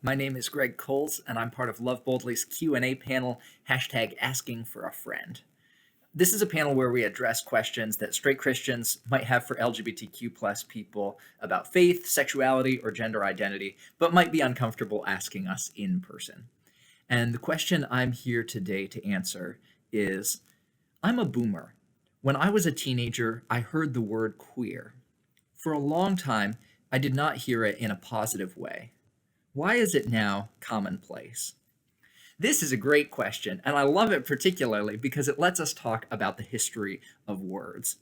My name is Greg Coles, and I'm part of Love Boldly's Q&A panel, #AskingForAFriend. This is a panel where we address questions that straight Christians might have for LGBTQ plus people about faith, sexuality, or gender identity, but might be uncomfortable asking us in person. And the question I'm here today to answer is, I'm a boomer. When I was a teenager, I heard the word queer. For a long time, I did not hear it in a positive way. Why is it now commonplace? This is a great question, and I love it particularly because it lets us talk about the history of words.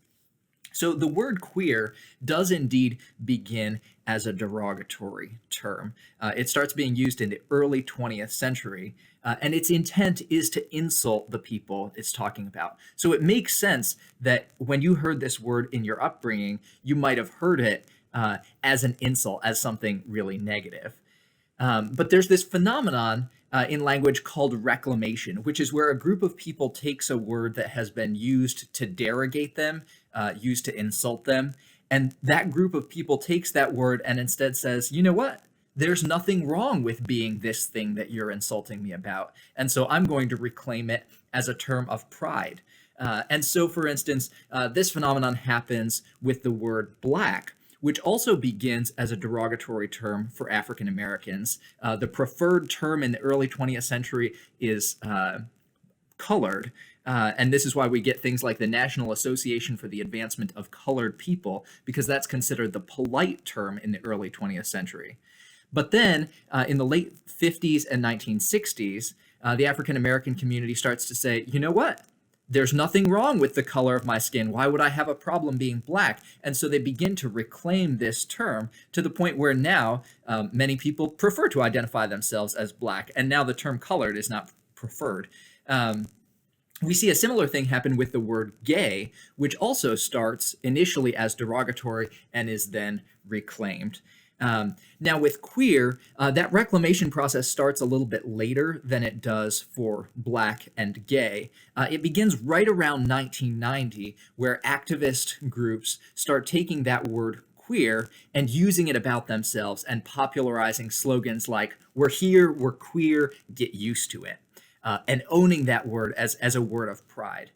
So the word queer does indeed begin as a derogatory term. It starts being used in the early 20th century, and its intent is to insult the people it's talking about. So it makes sense that when you heard this word in your upbringing, you might have heard it as an insult, as something really negative. But there's this phenomenon in language called reclamation, which is where a group of people takes a word that has been used to derogate them, used to insult them, and that group of people takes that word and instead says, you know what? There's nothing wrong with being this thing that you're insulting me about. And so I'm going to reclaim it as a term of pride. And so, for instance, this phenomenon happens with the word black, which also begins as a derogatory term for African Americans. The preferred term in the early 20th century is colored. And this is why we get things like the National Association for the Advancement of Colored People, because that's considered the polite term in the early 20th century. But then in the late 50s and 1960s, the African American community starts to say, you know what? There's nothing wrong with the color of my skin. Why would I have a problem being black? And so they begin to reclaim this term to the point where now many people prefer to identify themselves as black. And now the term colored is not preferred. We see a similar thing happen with the word gay, which also starts initially as derogatory and is then reclaimed. Now with queer, that reclamation process starts a little bit later than it does for black and gay. It begins right around 1990, where activist groups start taking that word queer and using it about themselves and popularizing slogans like, we're here, we're queer, get used to it, and owning that word as a word of pride.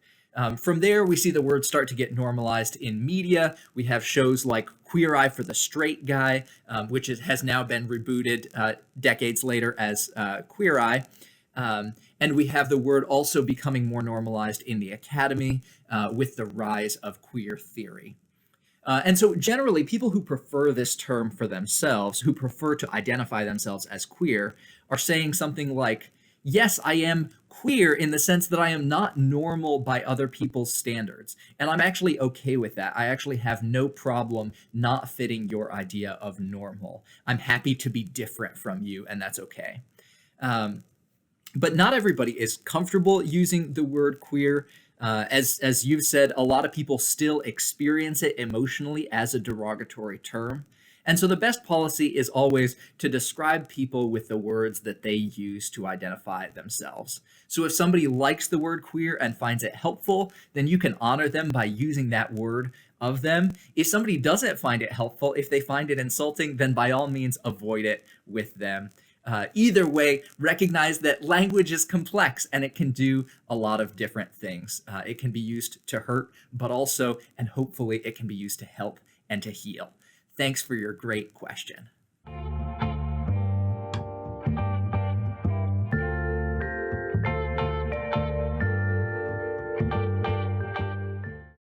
From there, we see the word start to get normalized in media. We have shows like Queer Eye for the Straight Guy, which has now been rebooted decades later as Queer Eye. And we have the word also becoming more normalized in the academy with the rise of queer theory. And so generally, people who prefer this term for themselves, who prefer to identify themselves as queer, are saying something like, yes, I am queer in the sense that I am not normal by other people's standards. And I'm actually okay with that. I actually have no problem not fitting your idea of normal. I'm happy to be different from you, and that's okay. But not everybody is comfortable using the word queer. As you've said, a lot of people still experience it emotionally as a derogatory term. And so the best policy is always to describe people with the words that they use to identify themselves. So if somebody likes the word queer and finds it helpful, then you can honor them by using that word of them. If somebody doesn't find it helpful, if they find it insulting, then by all means avoid it with them. Either way, recognize that language is complex and it can do a lot of different things. It can be used to hurt, but also, and hopefully, it can be used to help and to heal. Thanks for your great question.